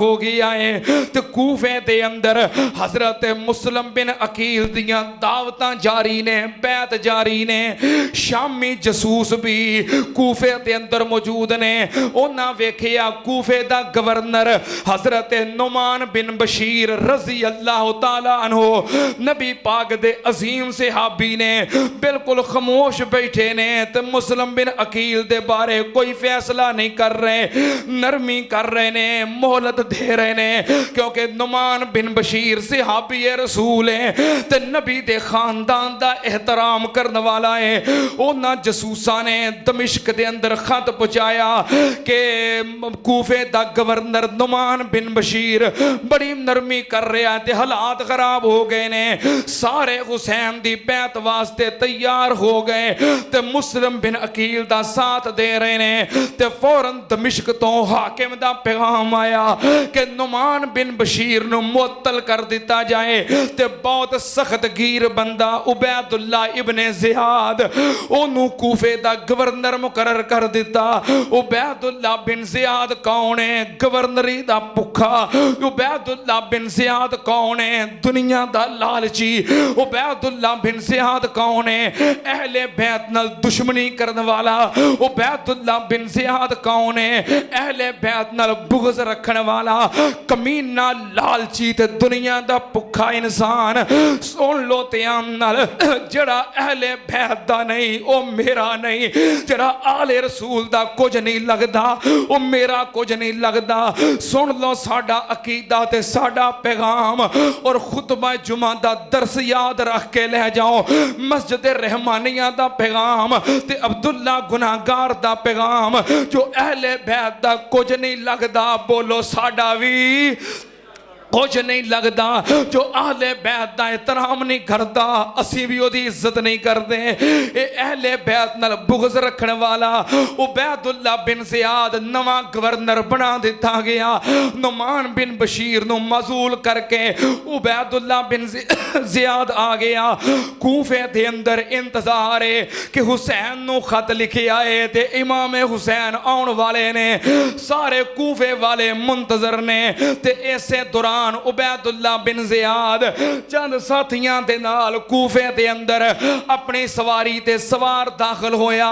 हो गया है। तो कूफे दे अंदर हजरत मुस्लिम बिन अकील दियां दावतां जारी ने, बैत जारी ने। शामी जसूस भी कूफे दे अंदर मौजूद ने। उन्हां वेखिया कूफे दा गवर्नर हजरत नुमान बिन बशीर रजी अल्लाह तआला अन्हु नबी पाक दे अजीम सहाबी ने बिल्कुल खामोश बैठे ने। ते मुस्लिम बिन अकील दे बारे कोई फैसला नहीं कर रहे, नरमी कर रहे ने, मोहलत दे रहे ने, क्योंकि नुमान बिन बशीर सहाबी रसूल है ते नबी दे खानदान दा एहतराम करने वाला है। उन्हां जसूसां ने दमिश्क दे अंदर खत पहुंचाया कि कूफे दा गवर्नर नुमान बिन बशीर बड़ी नरमी कर रहा है ते हालात खराब हो गए ने। सारे हुसैन दी बैत वास्ते तैयार हो गए ते मुस्लिम बिन अकील दा साथ दे रहे ने। ते फौरन दमिश्क तो हाकिम दा पैगाम आया कि नुमान बिन बशीर नु मुअत्तल कर दिता जाए ते बहुत सख्त गीर बंदा उबैदुल्ला इब्ने ज़ियाद ओनू कूफे दा गवर्नर मुकर्रर कर दिता। उबैदुल्ला बिन ज़ियाद कौन है? गवर्नरी दा भुखा। उबैदुल्ला बिन ज़ियाद कौन है? दुनिया दा लालची। उबैदुल्ला बिन ज़ियाद कौन है? अहले बैत नाल दुश्मनी करने वाला। उबैदुल्ला बिन ज़ियाद कौन है? अहले बैत नाल बुग़्ज़ रखने वाला, कमीना, लालची ते दुनिया दा भुखा इंसान। सुन लो ध्यान नाल, जड़ा अहले बैत दा नहीं ओ मेरा नहीं, जड़ा आले रसूल दा कुछ नहीं लगदा ओ मेरा कुछ नहीं लगदा। सुन लो साडा अकीदा ते साडा पैगाम और खुतबा जुमा दा दर्स याद रख के ले जाओ। मस्जिद रहमानिया दा पैगाम ते अब्दुल्ला गुनाहगार दा पैगाम, जो अहले बैत दा कुछ नहीं लगदा बोलो साडा भी कुछ नहीं लगता। जो आहले बैत दा एहतराम नहीं करता असी भी ओदी इज्जत नहीं करते। ये अहले बैत नाल बुग़्ज़ रखने वाला उबैदुल्ला बिन ज़ियाद नवा गवर्नर बना दिता गया। नुमान बिन बशीर नु मज़ूल करके उबैदुल्ला बिन ज़ियाद आ गया। कूफे दे अंदर इंतजार है कि हुसैन नु खत लिखे आए ते इमाम हुसैन आउण वाले ने। सारे कूफे वाले मुंतजर ने ते इसे दौरान उबैदुल्ला बिन ज़ियाद चंद साथियां दे नाल कूफे दे अंदर अपनी सवारी ते सवार दाखिल होया।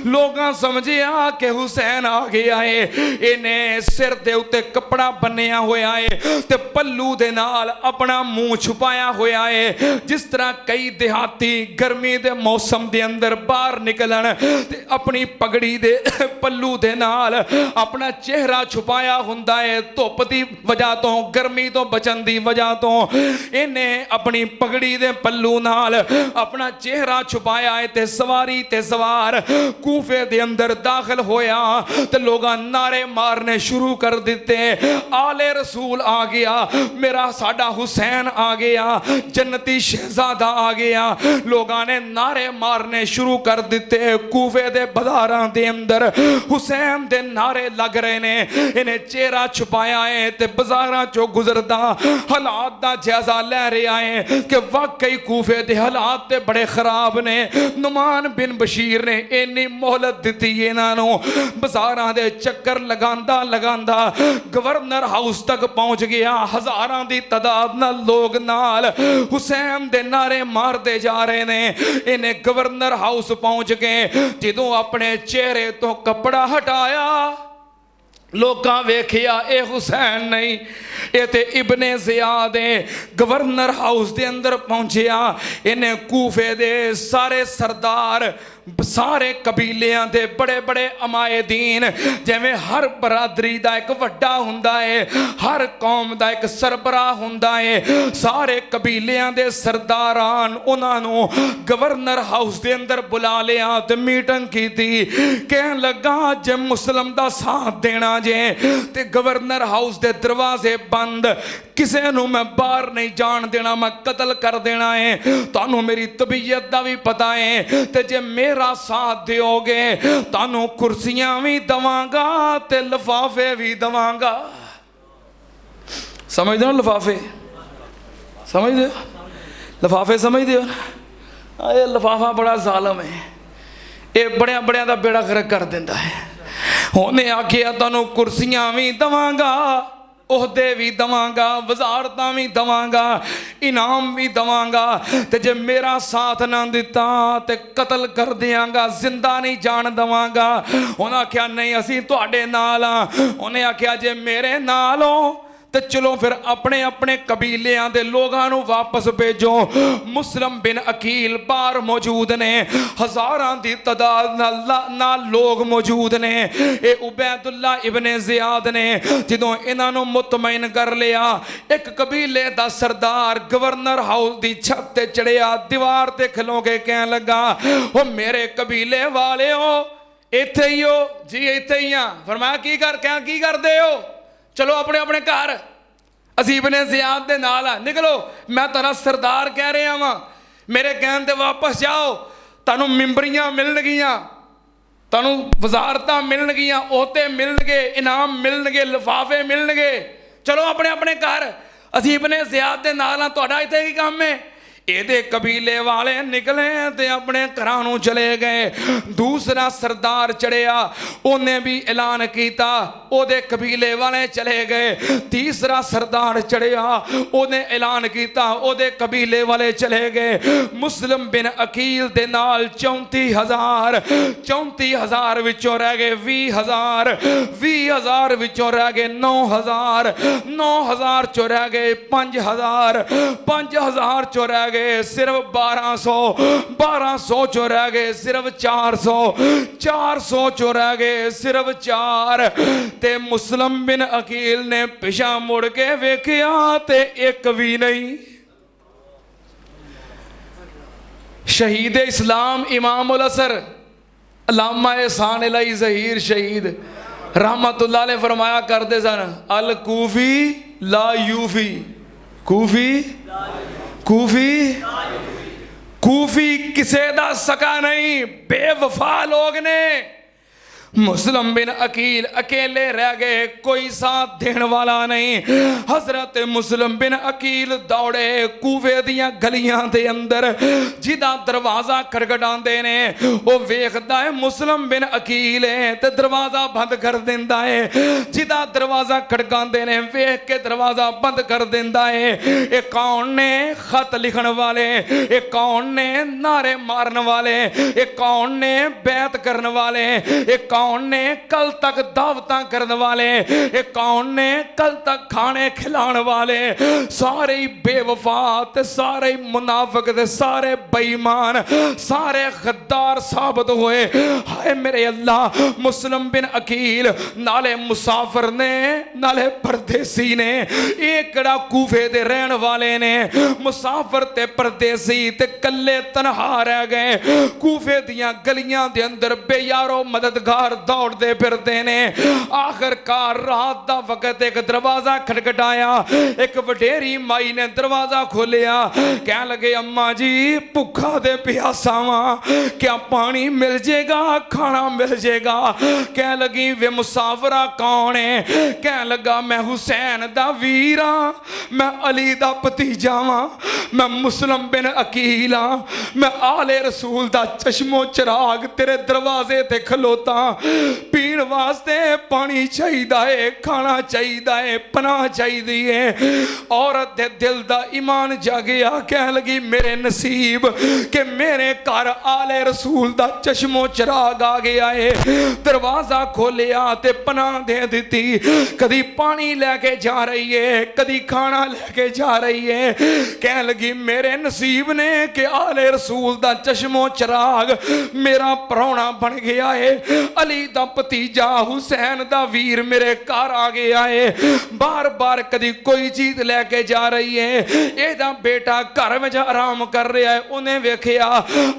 लोगां समझिया कि हुसैन आ गया है। इन्हें सिर दे उत्ते कपड़ा बन्निया होया है ते पल्लू दे नाल अपना मुंह छुपाया होया है। जिस तरह कई देहाती गर्मी दे मौसम दे अंदर बाहर निकलन ते अपनी पगड़ी दे पल्लू दे नाल अपना चेहरा छुपाया हुंदा है धुप दी वजह तो, गर्मी तो बचन दी वजह तो। इन्हें अपनी पगड़ी दे पल्लू नाल अपना चेहरा छुपाया है ते सवारी ते सवार कूफे दे अंदर दाखिल होया ते लोगां नारे मारने शुरू कर दिते। आले रसूल आ गया, मेरा साडा हुसैन आ गया, जन्नती शहजादा आ गया। लोगां ने नारे मारने शुरू कर दिते। कूफे दे बाजारां दे अंदर हुसैन दे नारे लग रहे ने। इन्हें चेहरा छुपाया है ते बाजारां चो गुजरदा हालात दा जायजा ले रहा है कि वाकई कूफे दे हालात ते बड़े खराब ने। नुमान बिन बशीर ने इन्नी मोहलत दी इन्हां नूं। बाजारां दे चक्कर लगांदा लगांदा गवर्नर हाउस तक पहुंच गया। हजारां दी तादाद नाल लोग नाल हुसैन दे नारे मारदे जा रहे ने। इन्हें गवर्नर हाउस पहुंच गए। जदों अपने चेहरे तो कपड़ा हटाया लोकां वेखिया ए हुसैन नहीं, ये ते इब्ने ज़ियाद है। गवर्नर हाउस दे अंदर पहुंचिया। इन्हें कूफे दे सारे सरदार, सारे कबीलियां दे बड़े बड़े अमायदीन, जिवें हर बरादरी दा एक वड्डा हुंदा है, हर कौम दा एक सरबराह हुंदा है। सारे कबीलियां दे सरदारान उन्हां नूं गवर्नर हाउस दे अंदर बुला लिया ते मीटिंग कीती। कहन लगा जे मुस्लिम दा साथ देना जे ते गवर्नर हाउस दे दरवाजे बंद, किसी नूं मैं बाहर नहीं जान देना, मैं कतल कर देना है। तुहानूं मेरी तबीयत दा भी पता है ते जे मेरा साथ दोगे तुहानूं कुर्सियां भी दवांगा ते लिफाफे भी दवांगा। समझदे हो लिफाफे? समझदे हो लिफाफे? समझदे हो? ये लिफाफा बड़ा जालम है, ये बड़िया बड़िया दा बेड़ा गर्क कर देंदा है। उन्हें आखिया तुहानूं कुर्सियां भी दवांगा ਉਹਦੇ ਵੀ ਦਵਾਂਗਾ, ਵਜ਼ਾਰਤਾਂ ਵੀ ਦਵਾਂਗਾ, ਇਨਾਮ ਵੀ ਦਵਾਂਗਾ, ਤੇ ਜੇ ਮੇਰਾ ਸਾਥ ਨਾ ਦਿੱਤਾ ਤੇ ਕਤਲ ਕਰ ਦਿਆਂਗਾ, ਜ਼ਿੰਦਾ ਨਹੀਂ ਜਾਣ ਦਵਾਂਗਾ। ਉਹਨਾਂ ਆਖਿਆ ਨਹੀਂ ਅਸੀਂ ਤੁਹਾਡੇ ਨਾਲ ਆ। ਉਹਨੇ ਆਖਿਆ ਜੇ ਮੇਰੇ ਨਾਲ ਹੋ ਤੇ ਚਲੋ ਫਿਰ ਆਪਣੇ ਆਪਣੇ ਕਬੀਲਿਆਂ ਦੇ ਲੋਕਾਂ ਨੂੰ ਵਾਪਸ ਭੇਜੋ। ਮੁਸਲਮ ਬਿਨ ਅਕੀਲ ਬਾਹਰ ਮੌਜੂਦ ਨੇ, ਹਜ਼ਾਰਾਂ ਦੀ ਤਾਦਾਦ ਨਾਲ ਲੋਕ ਮੌਜੂਦ ਨੇ। ਇਹ ਉਬੈਦੁੱਲਾ ਇਬਨ ਜ਼ਿਆਦ ਨੇ। ਜਦੋਂ ਇਹਨਾਂ ਨੂੰ ਮੁਤਮਈਨ ਕਰ ਲਿਆ, ਇੱਕ ਕਬੀਲੇ ਦਾ ਸਰਦਾਰ ਗਵਰਨਰ ਹਾਊਸ ਦੀ ਛੱਤ ਤੇ ਚੜਿਆ, ਦੀਵਾਰ ਤੇ ਖਲੋ ਕੇ ਕਹਿਣ ਲੱਗਾ, ਉਹ ਮੇਰੇ ਕਬੀਲੇ ਵਾਲਿਓ ਇੱਥੇ ਹੀ ਹੋ ਜੀ? ਇੱਥੇ ਹੀ ਆ। ਫਰਮਾਇਆ ਕੀ ਕਰਦੇ ਹੋ? ਚਲੋ ਆਪਣੇ ਆਪਣੇ ਘਰ, ਅਸੀਂ ਇਬਨ ਜ਼ਿਆਦ ਦੇ ਨਾਲ ਆ, ਨਿਕਲੋ। ਮੈਂ ਤੁਹਾਡਾ ਸਰਦਾਰ ਕਹਿ ਰਿਹਾ ਵਾਂ, ਮੇਰੇ ਕਹਿਣ ਤੇ ਵਾਪਸ ਜਾਓ। ਤੁਹਾਨੂੰ ਮਿੰਬਰੀਆਂ ਮਿਲਣਗੀਆਂ, ਤੁਹਾਨੂੰ ਵਜ਼ਾਰਤਾਂ ਮਿਲਣਗੀਆਂ, ਉਹਤੇ ਮਿਲਣਗੇ, ਇਨਾਮ ਮਿਲਣਗੇ, ਲਿਫਾਫੇ ਮਿਲਣਗੇ। ਚਲੋ ਆਪਣੇ ਆਪਣੇ ਘਰ, ਅਸੀਂ ਇਬਨ ਜ਼ਿਆਦ ਦੇ ਨਾਲ ਆ, ਤੁਹਾਡਾ ਇੱਥੇ ਕੀ ਕੰਮ ਹੈ? ਇਹਦੇ ਕਬੀਲੇ ਵਾਲੇ ਨਿਕਲੇ ਤੇ ਆਪਣੇ ਘਰਾਂ ਨੂੰ ਚਲੇ ਗਏ। ਦੂਸਰਾ ਸਰਦਾਰ ਚੜਿਆ, ਉਹਨੇ ਵੀ ਐਲਾਨ ਕੀਤਾ, ਉਹਦੇ ਕਬੀਲੇ ਵਾਲੇ ਚਲੇ ਗਏ। ਤੀਸਰਾ ਸਰਦਾਰ ਚੜਿਆ, ਉਹਨੇ ਐਲਾਨ ਕੀਤਾ, ਉਹਦੇ ਕਬੀਲੇ ਵਾਲੇ ਚਲੇ ਗਏ। ਮੁਸਲਮ ਬਿਨ ਅਕੀਲ ਦੇ ਨਾਲ 34,000 ਵਿੱਚੋਂ ਰਹਿ ਗਏ 20,000, 20,000 ਵਿੱਚੋਂ ਰਹਿ ਗਏ 9,000, 9,000 ਚੋਂ ਰਹਿ ਗਏ 5,000, 5,000 ਚੋਂ ਰਹਿ ਗਏ ਸਿਰਫ 1200, 1200 ਚੋਂ ਰਹਿ ਗਏ ਸਿਰਫ 400, 400 ਚੋਂ ਰਹਿ ਗਏ ਸਿਰਫ 4। ਤੇ ਮੁਸਲਮ ਬਿਨ ਅਕੀਲ ਨੇ ਪਿਛਾ ਮੁੜ ਕੇ ਵੇਖਿਆ ਤੇ ਇੱਕ ਵੀ ਨਹੀਂ। ਸ਼ਹੀਦ ਇਸਲਾਮ ਇਮਾਮ ਉਲ असर अल्लामा एहसान इलाही ज़हीर शहीद रहमतुल्लाह अलैह फरमाया करते सन, अल कूफी ला यूफी, कूफी किसे दा सका नहीं, बेवफा लोग ने। मुस्लिम बिन अकील अकेले रह गए, कोई साथ देने वाला नहीं। हजरत मुस्लिम बिन अकील दौड़े कूफे दियां गलियां दे अंदर, जिदा दरवाजा खड़खड़ांदे ने, वो वेखदा है मुस्लिम बिन अकील है ते दरवाजा बंद कर दिंदा है। जिदा दरवाजा खड़कांदे ने, वेख के दरवाजा बंद कर दिंदा है। ये कौन ने? खत लिखण वाले। ये कौन ने? नारे मारन वाले। ये कौन ने? बैत करने वाले। ये कौन ने? कल तक दावतां करने वाले। ये कौन ने? कल तक खाने खिलाने वाले। सारे बेवफा ते सारे मुनाफिक ते सारे बेईमान, सारे गद्दार साबित हुए। हाय मेरे अल्लाह, मुस्लिम बिन अकील नाले मुसाफिर ने नाले परदेसी ने। एक कड़ा कूफे दे रहन वाले ने, मुसाफिर ते परदेसी ते कल्ले तनहा रह गए। कूफे दियां गलियां दे अंदर बेयारो मददगार दौड़ते फिरते ने। आखिरकार रात दा वक्त एक दरवाजा खटखटाया। एक वडेरी माई ने दरवाजा खोलिया, कह लगे अम्मा जी भुखा दे प्यासा वा, क्या पानी मिल जाएगा, खाना मिल जाएगा? कह लगी वे मुसाफरा कौन है? कह लगा मैं हुसैन दा वीर हाँ, मैं अली दा भतीजा वा, मैं मुस्लिम बिन अकील हाँ, मैं आले रसूल दा चश्मो चिराग तेरे दरवाजे ते खलोता। पीण वास्ते पानी चाहिदा है, खाना चाहिदा है, पनाह चाहिदी है। औरत दे दिल दा ईमान जागया, कह लगी मेरे नसीब कि मेरे घर आले रसूल दा चश्मो चिराग आ गया है। दरवाजा खोलिया ते पनाह दे दी। कदी पानी लेके जा रही है, कदी खाना लेके जा रही है। कह लगी मेरे नसीब ने कि आले रसूल दा चश्मो चिराग मेरा परौना बन गया है। अली दा भतीजा हुसैन दा वीर मेरे घर आ गया है। बार बार कदी कोई चीज लेके जा रही है। एदा बेटा घर में आराम कर रहा है, उन्हें वेखिया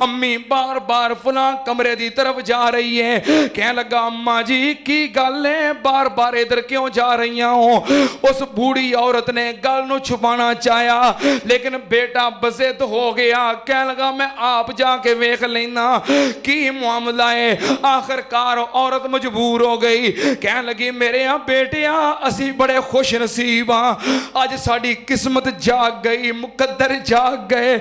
अम्मी बार बार फलां कमरे दी तरफ जा रही है। कह लगा अम्मा जी की गल है, बार बार इधर क्यों जा रही हो? उस बूढ़ी औरत ने गल नूं छुपाना चाहा, लेकिन बेटा बज़िद हो गया। कह लगा मैं आप जाके वेख लेना की मामला है। आखिरकार औरत मजबूर हो गई, कह लगी मेरे बेटिया असी बड़े खुश नसीब हाँ, अज साड़ी किस्मत जाग गई, मुकद्दर जाग गए।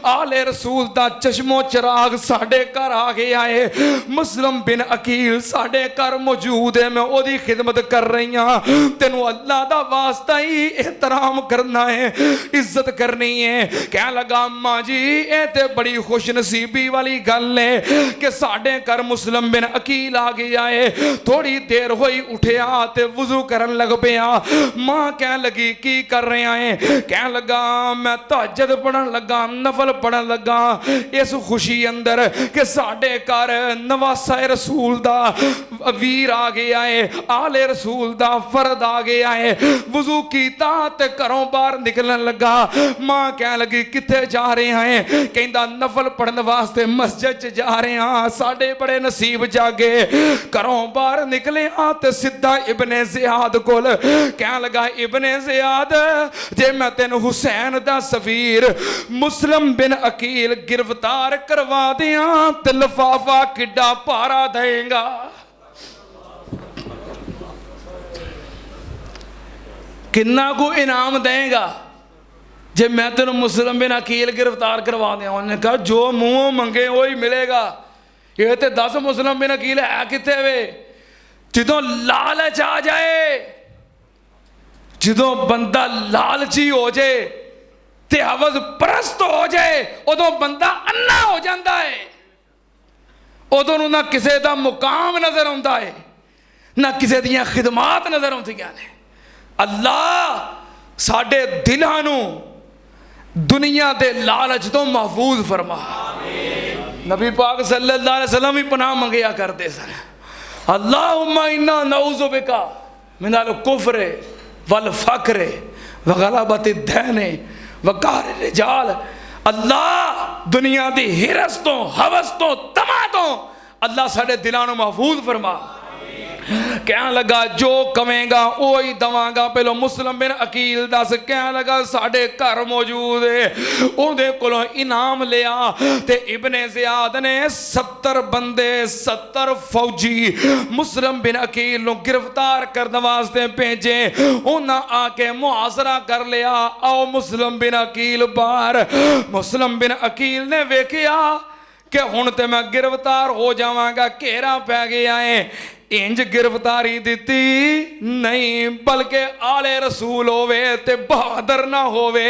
आले रसूल दा चश्मो चिराग साडे घर आ गया है। मुस्लिम बिन अकील साडे घर मौजूद है, मैं ओदी खिदमत कर रही हाँ। तेनू अल्लाह दा वास्ता ही एहतराम करना है, इज्जत करनी है। कह लगा अम्मा जी ये ते बड़ी खुश नसीबी वाली गल है कि साडे घर मुस्लिम बिन अकील आ गया है। थोड़ी देर होई उठिया ते वुजू करन लग पिया। मां कह लगी की कर रहा है? कह लगा मैं तहज्जुद पढ़न लगा, नफल पढ़न लगा इस खुशी अंदर कि साडे घर नवासा रसूल दा वीर आ गया है, आले रसूल दा फर्द आ गया है। वुजू कीता ते घरों बाहर निकलन लगा। मां कह लगी किथे जा रहे हैं? कहंदा नफल पढ़न वास्ते मस्जिद च जा रहे हैं, साडे बड़े नसीब जागे। घरों बाहर निकले ते सीधा इब्ने ज़ियाद कोल। कह लगा इब्ने ज़ियाद जे मैं तेन हुसैन दा सफीर मुस्लिम बिन अकील गिरफ्तार करवा दिया ते लिफाफा किड्डा भारा देगा? किन्ना को इनाम देगा जे मैं तेन मुस्लिम बिन अकील गिरफ्तार करवा दिया? उन्होंने कहा जो मुंह मंगे वो ही मिलेगा। ये तो 10 मुस्लिम बिन अकील है कितने वे? जो लालच आ जाए, जो बंदा लालची हो जाए ते हवस परस्त हो जाए, उदों बंदा अन्ना हो जाता है। उदों ना किसी का मुकाम नजर आता है, ना किसी दियां खिदमात नजर आउंदियां ने। अल्लाह साडे दिलां नूं दुनिया दे लालच तो महफूज फरमा। नबी पाक सल्लल्लाहु अलैहि वसल्लम भी पनाह मंगिया करते सन। अल्लाहुम्मा इन्ना नऊज़ु बिका मिनल कुफ्र वल फक्र व गलबति दैन व कहर रिजाल। अल्लाह दुनिया दी हिरस तो, हवस तो, तमा तो अल्लाह साडे दिलां नूं महफूज फरमा। कह लगा जो कवेगा वो ही दवांगा। पहलो मुस्लिम बिन अकील दस, कह लगा साडे घर मौजूद है, उहदे कोलों इनाम लिया ते इब्ने ज़ियाद ने 70 बंदे 70 फौजी मुस्लिम बिन अकील नूं गिरफ्तार करने वास्ते भेजे। उन्हां आके मुहासरा कर लिया। आओ मुस्लिम बिन अकील बाहर। मुस्लिम बिन अकील ने वेखिया कि हुण ते मैं गिरफ्तार हो जावांगा, घेरा पै गया है। इंज गिरफ्तारी दिती नहीं, बल्कि आले रसूल होवे ते बहादुर ना होवे,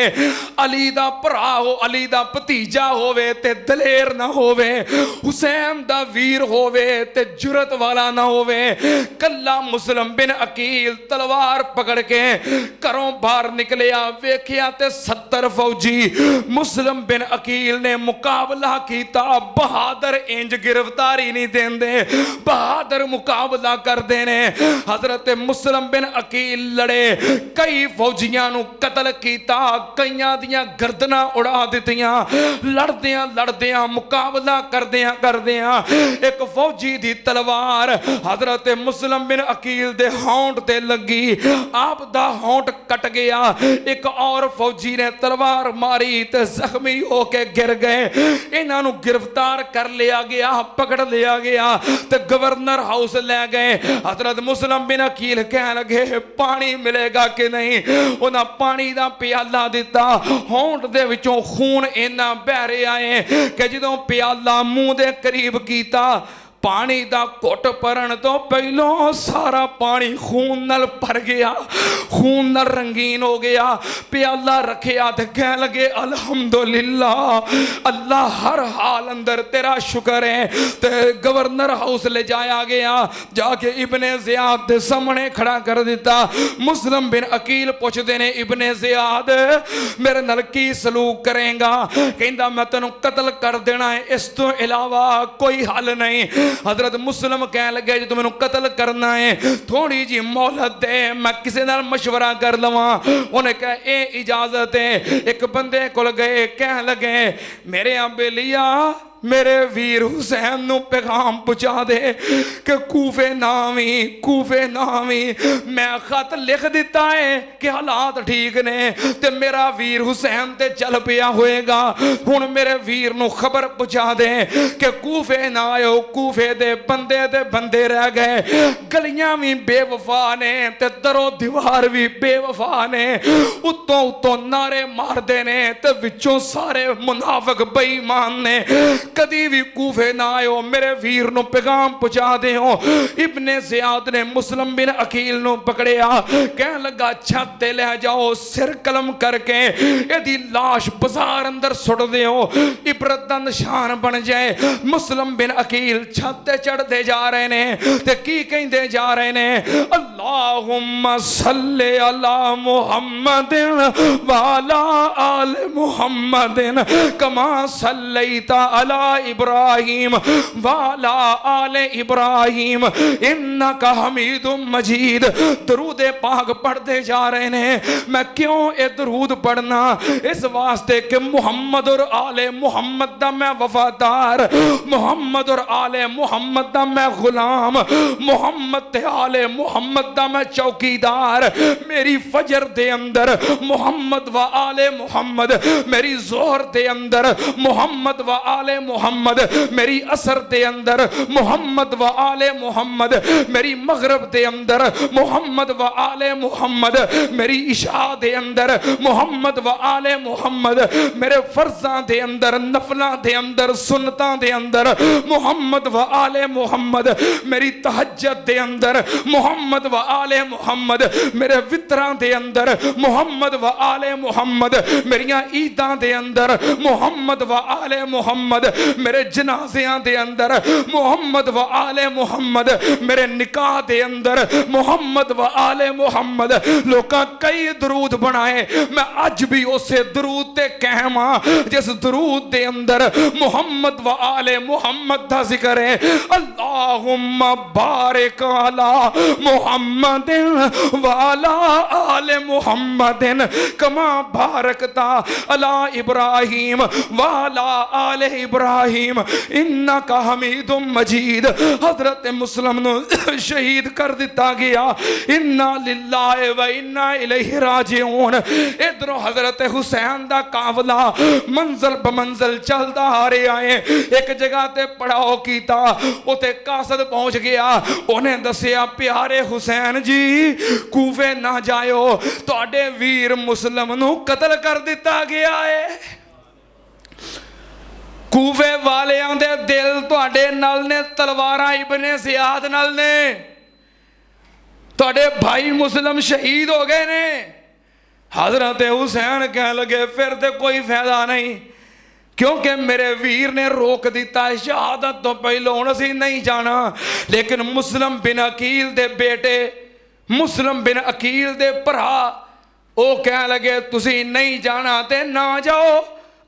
अली दा भरा हो, अली दा भतीजा होवे ते दलेर ना होवे, हुसैन दा वीर होवे ते जुरत वाला ना होवे। कल्ला मुस्लिम बिन अकील तलवार पकड़ के घरों बाहर निकलिया। वेखिया ते 70 फौजी मुस्लिम बिन अकील ने मुकाबला किया। बहादुर इंज गिरफ्तारी नहीं देंदे, बहादुर मुकाबला करते ने। हजरत मुस्लिम बिन अकील लड़े, कई फौजियां नूं कतल किया, कईयां दियां गर्दनां उड़ा दित्तियां। लड़दियां लड़दियां मुकाबला करदियां करदियां एक फौजी दी तलवार हजरत मुस्लिम बिन अकील दे होंठ ते लगी, आप दा होंठ कट गया। एक और फौजी ने तलवार मारी ते जख्मी होके गिर गए। इन्हां नूं गिरफ्तार कर लिया गया, पकड़ लिया गया ते गवर्नर हाउस ले गए। हजरत मुस्लिम बिन अकील कह लगे पानी मिलेगा कि नहीं? उन्हें पानी का प्याला दिता। होंठ दे विचों खून इन्ना बह रहा है कि जो प्याला मुंह दे करीब किया, पानी का घुट भरन तो पहलों सारा पानी खून नाल भर गया, खून नाल रंगीन हो गया। प्याला रखिया ते कह लगे अल्हम्दुलिल्लाह, अल्लाह हर हाल अंदर तेरा शुक्र है। ते गवर्नर हाउस ले जाया गया, जाके इब्ने ज़ियाद दे सामने खड़ा कर दिता। मुस्लिम बिन अकील पूछते ने इब्ने ज़ियाद मेरे नाल की सलूक करेगा? कहंदा मैं तेनों कतल कर देना है, इस तो इलावा कोई हल नहीं। हजरत मुस्लिम कह लगे जो मैनू कतल करना है थोड़ी जी मोहलत दे, मैं किसी नाल मशवरा कर लवां। उन्हें कहा ए इजाजत है। एक बंदे कोल गए, कह लगे मेरे बेलिया मेरे वीर हुसैन नूं पैगाम पहुंचा दे कि कूफे ना वी मैं खत लिख दिता है कि हालात ठीक ने ते मेरा वीर हुसैन ते चल पिया होएगा। हुण मेरे वीर नूं खबर पहुंचा दे कि कूफे ना आयो, कूफे दे बंदे रह गए, गलियां भी बेवफा ने ते दरो दीवार भी बेवफा ने, उत्तों नारे मारदे ने ते विचों सारे मुनाफिक बेईमान ने। कदी भी कूफे ना आयो, मेरे वीर नूं पैगाम पहुंचा दिओ। इब्ने ज़ियाद ने मुस्लिम बिन अकील नूं पकड़िया, कहन लगा छत ते ले जाओ, सिर कलम करके इहदी लाश बाजार अंदर सुट दिओ, इबरत दा निशान बन जाए। मुस्लिम बिन अकील छत ते चढ़दे जा रहे ने ते की कहंदे जा रहे ने, अल्लाहुम्मा सल्ले अला मुहम्मदिन व अला आले मुहम्मदिन कमा सल्लैता अला इब्राहिम वाला आले इब्राहिम इन्नका हमीदुम मजीद। दरूद पाक पढ़ते जा रहे ने। मैं क्यों ये दरूद पढ़ना, इस वास्ते कि मुहम्मद और आले मुहम्मद दा मैं वफादार, मुहम्मद और आले मुहम्मद दा मैं गुलाम, मुहम्मद ते आले मुहम्मद दा मैं चौकीदार। मेरी फजर दे अंदर मुहम्मद व आले मुहम्मद, मेरी जोहर दे अंदर मुहम्मद व आले मुहम्मद, मेरी असर दे अंदर मुहम्मद व आले मुहम्मद, मेरी मगरब दे अंदर मुहम्मद व आले मुहम्मद, मेरी इशा दे अंदर मुहम्मद व आले मुहम्मद, मेरे फर्जा दे अंदर नफला दे अंदर सुन्नतां दे अंदर मुहम्मद व आले मुहम्मद, मेरी तहज्जुद दे अंदर मुहम्मद व आले मुहम्मद, मेरे वितरां दे अंदर मुहम्मद व आले मुहम्मद, मेरियां ईदां दे अंदर मुहम्मद व आले मुहम्मद, मेरे जनाज़ियां दे अंदर मुहम्मद व आले मुहम्मद, मेरे निकाह दे अंदर मुहम्मद व आले मुहम्मद। लोकां कई दरूद बनाए, मैं अज भी उसे दरूद ते कायम हां जिस दरूद दे अंदर मुहम्मद व आले मुहम्मद दा जिक्र है। अल्लाहुम्मा बारिक अला मुहम्मदिन व अला आले मुहम्मदिन कमा बारकता अला इब्राहिम व अला आले इब्राहिम इन्नका हमीदुम मजीद। हजरत मुस्लिम नूं शहीद कर दिता गया। इन्ना लिल्लाहि व इन्ना इलैहि राजिऊन। इधरों हजरत हुसैन दा काफला मंजिल ब मंजिल चलदा आ रहा है। एक जगह ते पड़ाव कीता, उते कासद पहुंच गया। उन्हें दसिया प्यारे हुसैन जी कूफे ना जाओ, तुहाडे वीर मुस्लिम नूं कतल कर दिता गया है। कूफे वालियां दे दिल तुहाडे नाल ने, तलवारां इब्ने ज़ियाद नाल ने। तुहाडे भाई मुस्लिम शहीद हो गए ने। हजरत हुसैन कह लगे फिर तो कोई फायदा नहीं, क्योंकि मेरे वीर ने रोक दिता शहादत तो पहलों हुण असीं नहीं जाना। लेकिन मुस्लिम बिन अकील दे बेटे, मुस्लिम बिन अकील दे भरा वो कह लगे तुसीं नहीं जाना ते ना जाओ,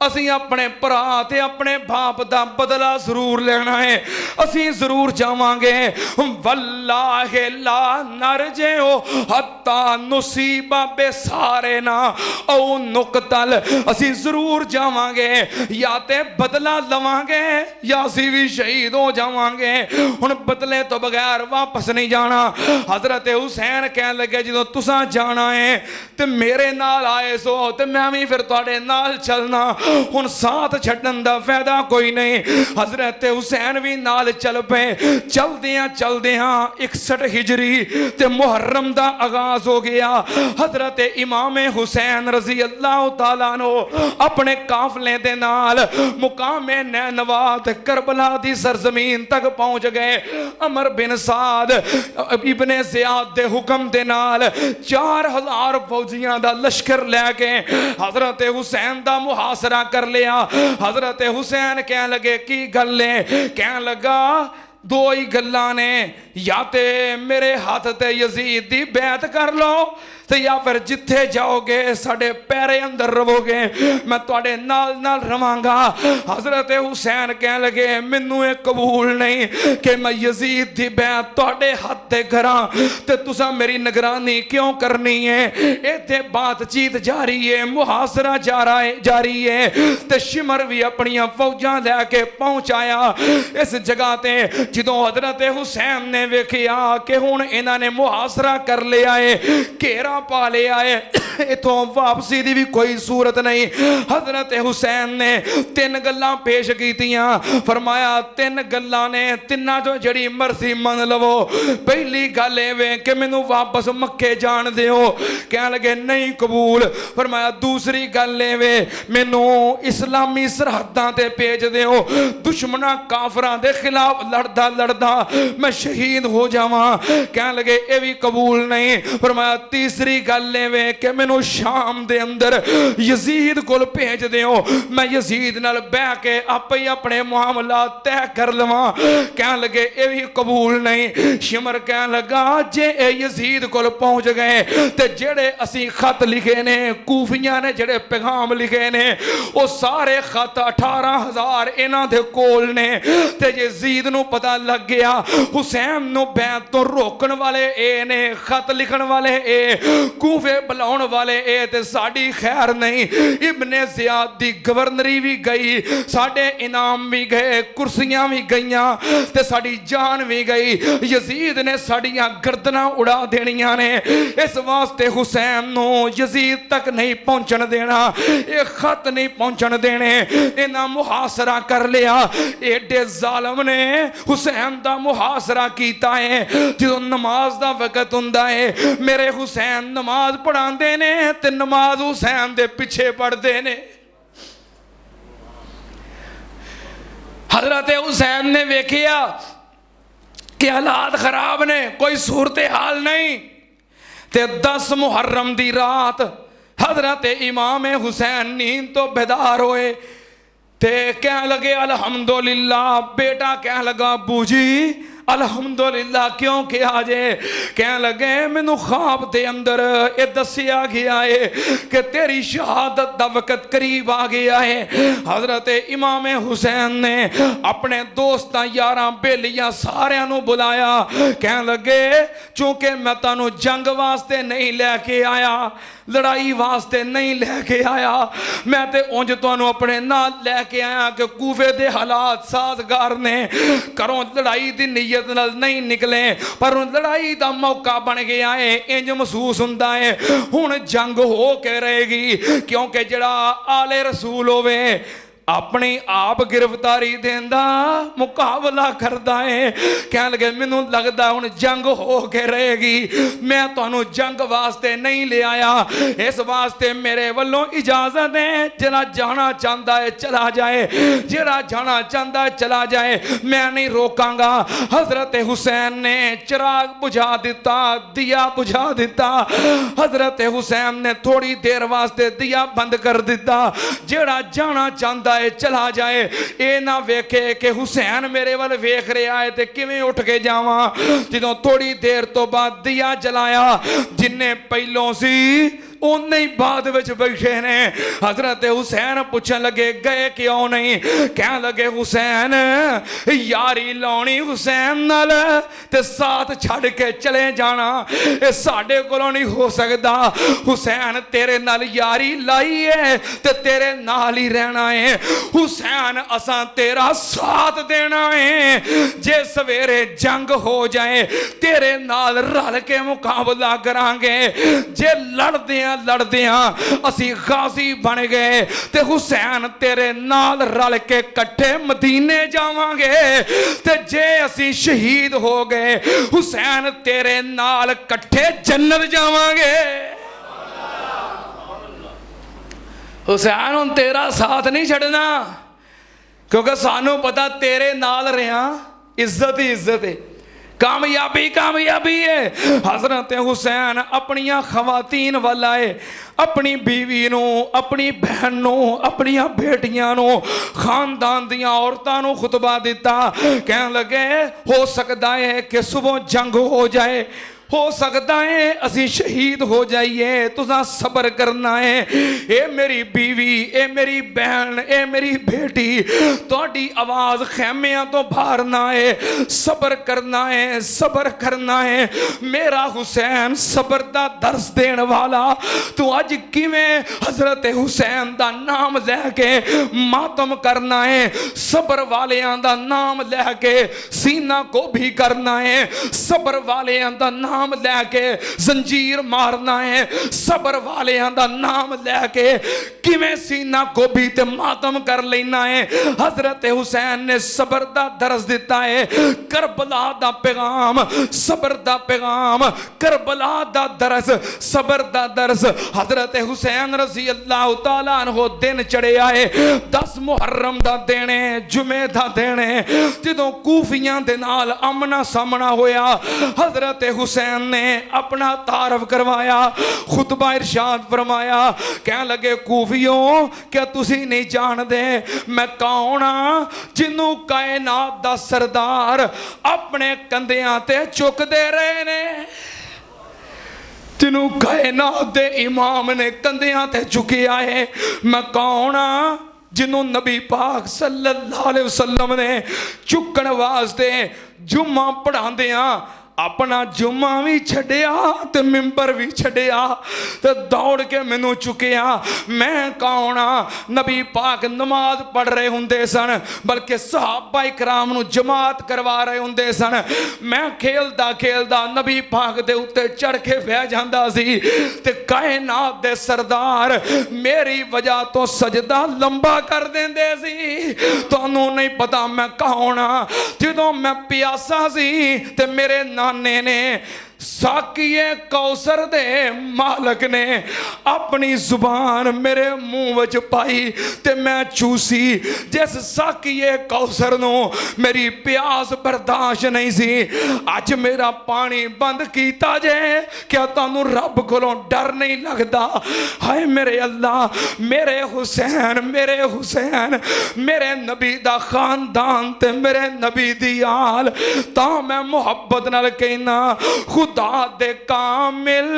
असीं अपने भरा ते अपने बाप दा बदला जरूर लेना है, असीं जरूर जावांगे। वल्लाहि ला नरजिउ हत्ता नुसीबा बेसारेना औ नुकतल। असीं जरूर जावांगे, या ते बदला लवांगे या असीं भी शहीद हो जावांगे। हुण बदले तो बगैर वापस नहीं जाना। हजरत हुसैन कह लगे जो तुसां जाना है ते मेरे नाल आए सो ते मैं भी फिर तुहाडे नाल चलना। हुण साथ छड्डण दा फायदा कोई नहीं। हजरत हुसैन भी नाल चल पे। चलदियां चलदियां 61 हिजरी ते मुहर्रम दा आगाज हो गया। हजरत इमाम हुसैन रजी अल्लाह तआला नो अपने काफले दे नाल मुकामे नैनवा ते करबला दी सरजमीन तक पहुंच गए। अमर बिन साद इब्ने ज़ियाद दे हुक्म दे नाल 4000 फौजियां दा लश्कर लैके हजरत हुसैन दा मुहासरा कर लिया। हजरत हुसैन कह लगे की गल है, कह लगा दो ही गल्लां ने, या ते मेरे हाथ ते यजीद दी बैत कर लो ਤੇ ਜਾਂ ਫਿਰ ਜਿੱਥੇ ਜਾਓਗੇ ਸਾਡੇ ਪੈਰੇ ਅੰਦਰ ਰਵੋਗੇ, ਮੈਂ ਤੁਹਾਡੇ ਨਾਲ ਨਾਲ ਰਵਾਂਗਾ। ਹਜ਼ਰਤ ਹੁਸੈਨ ਕਹਿਣ ਲੱਗੇ ਮੈਨੂੰ ਇਹ ਕਬੂਲ ਨਹੀਂ ਕਿ ਮੈਂ ਯਜ਼ੀਦ ਦੀ ਬੈਅਤ ਤੁਹਾਡੇ ਹੱਥ ਤੇ ਕਰਾਂ ਤੇ ਤੁਸੀਂ ਮੇਰੀ ਨਿਗਰਾਨੀ ਕਿਉਂ ਕਰਨੀ ਹੈ। ਇੱਥੇ ਬਾਤਚੀਤ ਜਾਰੀ ਹੈ, ਮੁਹਾਸਰਾ ਜਾਰੀ ਹੈ ਤੇ शिमर भी अपनियां फौजां लैके पहुंचाया इस जगह ते। जो हजरत हुसैन ने वेखिया कि हुण इन्हां ने मुहासरा कर लिया है, घेरा पा लिया है, इथों वापसी की भी कोई सूरत नहीं। हजरत हुसैन ने तीन गल्लां पेश कीतियां, फरमाया तीन गल्लां ने तिन्हां चों जिहड़ी मर्जी मन लवो। पहली गल इवें कि मैनू वापस मक्के जान दिओ, कहण लगे नहीं कबूल। फरमाया दूसरी गल इवें मैनू इस्लामी सरहदां ते भेज दिओ, दुश्मनां काफरां दे खिलाफ लड़दा लड़दा मैं शहीद हो जावां। कहण लगे ये भी कबूल नहीं। फरमाया तीसरी गल इवें कि मैनू शाम दे अंदर यजीद कोल भेज दिओ, मैं यजीद नाल बैठ के आपे ही अपने मामला तय कर लवां। कहण लगे ये भी कबूल नहीं। शिमर कहण लगा जे यजीद कोल पहुंच गए ते जेड़े असीं खत लिखे ने, कूफियां ने जेड़े पैगाम लिखे ने, वो सारे खत 18,000 इन्हां दे कोल ने। ते यजीद नूं पता लग गया हुसैन नूं बैत तो रोकण वाले ए ने, खत लिखण वाले ए, कूफे बुलाउण वाले ए, ते साडी खैर नहीं। इब्ने ज़ियाद दी गवर्नरी भी गई, साडे इनाम भी गए, कुर्सियां भी गईयां ते साडी जान भी गई। यजीद ने साडियां गर्दनां उड़ा देनियां ने। इस वास्ते हुसैन नूं यजीद तक नहीं पहुंचण देना, ये खत नहीं पहुंचण देने। इन्हां मुहासरा कर लिया। एडे जालम ने हुसैन दा मुहासरा कीता है। जो नमाज दा वक्त हुंदा है, मेरे हुसैन नमाज पढ़ांदे ने ते नमाज हुसैन दे पिछे पढ़दे ने। हजरत हुसैन ने वेखिया कि हालात खराब ने, कोई सूरत हाल नहीं। ते 10 मुहर्रम दी रात हजरत इमाम हुसैन नींद तो बेदार होए ते कह लगे अल्हम्दुलिल्लाह। बेटा कह लगा बूजी अल्हम्दुलिल्लाह क्यों किया जे? कह लगे मैनू ख्वाब दे अंदर ये दसिया गया है कि तेरी शहादत दा वक्त करीब आ गया है। हजरत इमाम हुसैन ने अपने दोस्तां यारां बेलियां सारियां नू बुलाया। कह लगे चूंकि मैं तानू जंग वास्ते नहीं लैके आया, लड़ाई वास्ते नहीं लैके आया, मैं ते उंज तुहानू अपने नाल लैके आया कि कूफे दे हालात साजगार ने, घरों लड़ाई दी नीयत नाल नहीं निकले, पर लड़ाई दा मौका बन गया है। इंज महसूस हुंदा है हुण जंग हो के रहेगी, क्योंकि जिहड़ा आले रसूल होवे अपनी आप गिरफ्तारी देंदा मुकाबला करदा है। कह लगे मैनू लगदा हुण जंग हो के रहेगी, मैं तुहानू जंग वास्ते नहीं ले आया, इस वास्ते मेरे वल्लों इजाजत है। जिहड़ा जाना चाहता है चला जाए, जिहड़ा जाना चाहता है चला जाए, मैं नहीं रोकांगा। हजरत हुसैन ने चिराग बुझा दिता, दिया बुझा दिता। हजरत हुसैन ने थोड़ी देर वास्ते दिया बंद कर दिता। जिहड़ा जाना चाहता चला जाए, ये ना वेखे कि हुसैन मेरे वाल वेख रहा है ते किवें उठ के जावां। जो थोड़ी देर तो बाद दिया जलाया, जिन्ने पहलों सी उन्ने ही बाद विच बैठे ने। हजरत हुसैन पूछन लगे गए क्यों नहीं? कह लगे हुसैन यारी लाउणी हुसैन नाल ते साथ छड़ के चले जाना ये साडे कोलों नहीं हो सकता। हुसैन तेरे नाल यारी लाई है ते तेरे नाल ही रहना है। हुसैन असां तेरा साथ देना है। जे सवेरे जंग हो जाए तेरे नाल रल के मुकाबला करांगे। जे लड़दियां असी गाजी बन गए ते हुसैन तेरे नाल रल के कट्ठे मदीने जावांगे। ते जे असी शहीद हो गए हुसैन तेरे नाल कट्ठे जन्नत जावांगे। हुसैन हुण तेरा साथ नहीं छड़ना, क्योंकि सानू पता तेरे नाल रहा इज्जत ही इज्जत है, कामयाबी कामयाबी है। हजरत हुसैन अपनिया खवातीन वाल आए, अपनी बीवी नू, अपनी बहन नू, अपनिया बेटियां नू, खानदान दियां औरतां नू खुतबा दिता। कह लगे हो सकता है कि सुबह जंग हो जाए, हो सकता है असी शहीद हो जाइए, तुसा सबर करना है। ए मेरी बीवी, ए मेरी बहन, ए मेरी बेटी, तुहाडी आवाज़ खैमियां तो बाहर ना आए, सबर करना है, सबर करना है। मेरा हुसैन सबर दा दर्स देण वाला, तू अज किवें हजरत हुसैन दा नाम लैके मातम करना है, सबर वालियां दा नाम लैके सीना गोभी करना है, सबर वालियां दा नाम लैके जंजीर मारना है, सबर वालियां दा नाम लैके किवें सीना गोभी ते मातम कर लेना है। हजरत हुसैन ने सबर दा दर्स दिता है, करबला दा पैगाम, सबर दा पैगाम, करबला दा दर्स, सबर दा दर्स। हजरत हुसैन रजी अल्लाह तआला अन्हु दिन चढ़िया है 10 मुहर्रम दा दिन है, जुमे दा दिन है, जदों कूफियां दे नाल आमना सामना होया, हजरत हुसैन ने अपना तारफ करवाया, खुतबा इरशाद फरमाया, कह लगे कूफियों क्या तुसी नहीं जानदे मैं कौन हाँ, जिन्नू कायनात दा सरदार अपने कंधियां ते चुकदे रहे ने, जिन्नू कायनात दे इमाम ने कंधियां ते चुकिया है। मैं कौन हाँ, जिन्हों नबी पाक सल्लल्लाहु अलैहि वसल्लम ने चुकन वास्ते जुम्मा पढ़ांदियां अपना जुम्मा भी छड़िया ते मिंबर भी छड़िया ते दौड़ के मैनू चुकिया। मैं कौन हाँ, नबी पाक नमाज पढ़ रहे होंदे सन, बल्कि सहाबा इकराम नू जमात करवा रहे होंदे सन। मैं खेलदा खेलदा नबी पाक दे उत्ते चढ़ के बह जांदा सी ते कायनात दे सरदार मेरी वजह तो सजदा लंबा कर देंदे सी। तुहानू नहीं पता मैं कौन हाँ, जदों मैं प्यासा सी ते मेरे नाने ने साकिए कौसर दे मालक ने अपनी जुबान मेरे मुंह विच पाई ते मैं चूसी। जिस साकिए कौसर नो मेरी प्यास बर्दाश्त नहीं सी, अज मेरा पानी बंद कीता जे, क्या तुहानू रब कोलों डर नहीं लगदा? हाय मेरे अल्लाह, मेरे हुसैन, मेरे हुसैन, मेरे नबी दा खानदान ते मेरे नबी दी आल, तां मैं मुहब्बत नाल कहना खुदा दे कामिल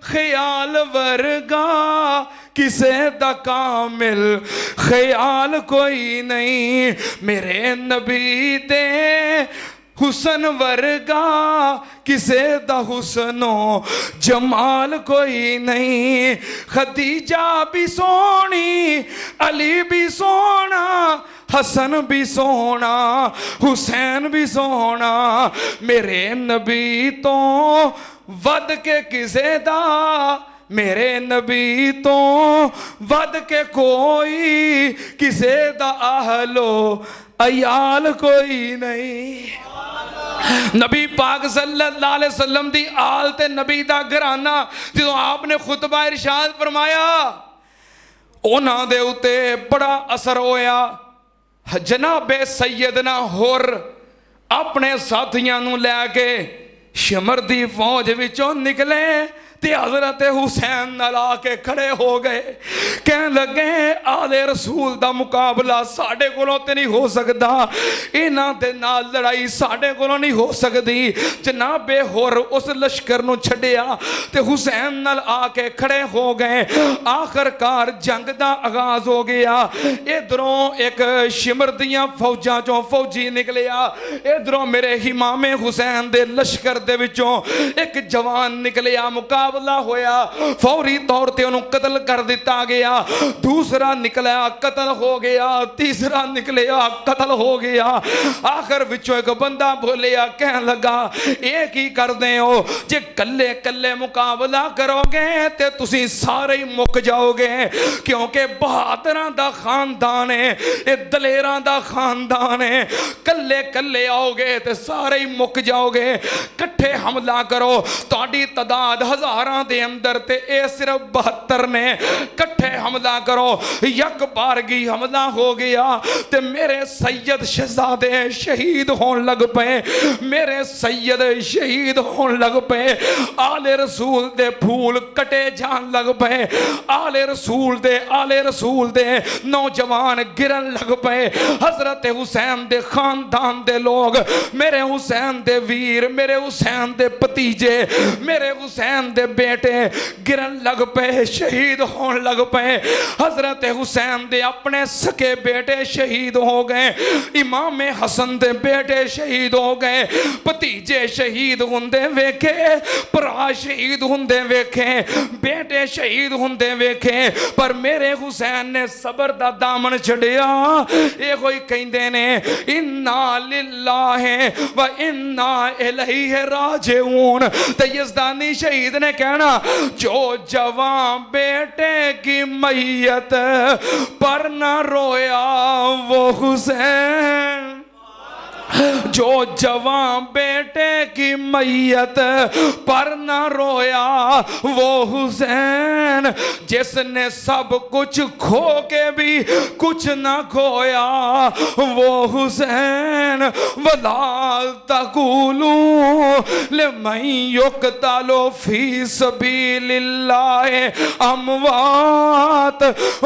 ख्याल वर्गा किसे दा कामिल ख्याल कोई नहीं, मेरे नबी दे हुसन वर्गा किसे दा हुसनो जमाल कोई नहीं। खदीजा भी सोनी, अली भी सोना, हसन भी सोना, हुसैन भी सोना, मेरे नबी तो वध के किसे दा, मेरे नबी तो वध के कोई किसे दा आहलो अयाल कोई नहीं। नबी पाक सल्लल्लाहु अलैहि वसल्लम दी आल ते नबी दा घराना जो आपने खुतबा इरशाद फरमाया, उन्हां दे उत्ते बड़ा असर होया। जनाबे सैयदना हुर अपने साथियां नू लैके शिमर दी फौज विचों निकले ते हजरत हुसैन नाल आके खड़े हो गए, कह लगे आले रसूल दा मुकाबला साडे कोलों ते नहीं हो सकदा, इन्हां दे नाल लड़ाई साडे कोलों नहीं हो सकदी। जनाबे हुर उस लश्कर नू छड्डिया ते हुसैन नाल आके खड़े हो गए। आखिरकार जंग दा आगाज हो गया। इधरों एक शिमर दियां फौजां चों फौजी निकलिया, इधरों मेरे इमामे हुसैन दे लश्कर दे विचों एक जवान निकलिया। मुकाबला होया, फौरी तौर ते उन्होंने कतल कर दिता गया। दूसरा निकलिया कतल हो गया, तीसरा निकलिया कतल हो गया। आखिर विचों एक बंदा बोलिया, कह लगा ये की करदे हो, जे कल्ले कल्ले मुकाबला करोगे ते तुसी सारे ही मुक जाओगे, क्योंकि बहादुरां दा खानदान है, ये दलेरां दा खानदान है। कल्ले कल्ले आओगे ते सारे ही मुक जाओगे, कट्ठे हमला करो, तुहाडी तादाद 1000 12 ਦੇ ਅੰਦਰ ਤੇ ਇਹ ਸਿਰਫ 72 ਨੇ ਇਕੱਠੇ ਹਮਲਾ ਕਰੋ ਯਕ ਬਾਰਗੀ ਹਮਲਾ ਹੋ ਗਿਆ ਤੇ ਮੇਰੇ ਸੈयद ਸ਼ਹਿਜ਼ਾਦੇ ਸ਼ਹੀਦ ਹੋਣ ਲੱਗ ਪਏ ਮੇਰੇ सैयद शहीद होने लग पे आले रसूल दे फूल कटे जान लग पे आले रसूल दे नौजवान गिरन लग पे हजरत हुसैन दे खानदान दे लोग मेरे हुसैन दे वीर मेरे हुसैन दे भतीजे मेरे हुसैन दे बेटे गिरन लग पे शहीद होने लग पे हजरत हुसैन दे अपने सके बेटे शहीद हो गए इमाम हसन दे बेटे शहीद हो गए भतीजे शहीद हुंदे वेखे भरा शहीद हुंदे वेखे बेटे शहीद हुंदे वेखे पर मेरे हुसैन ने सबर दा दामन छड़िया ये कोई कहंदे ने इन्ना लिल्लाहि व इन्ना इलैहि राजिऊन ते यज़दानी शहीद ने कहना जो जवान बेटे की मैयत पर न रोया वो हुसैन जो जवान बेटे की मैयत पर न रोया वो हुसैन जिसने सब कुछ खो के भी कुछ न खोया वो हुसैन वला तकुलू लिमन युक़तलु फी सबीलिल्लाह अमवात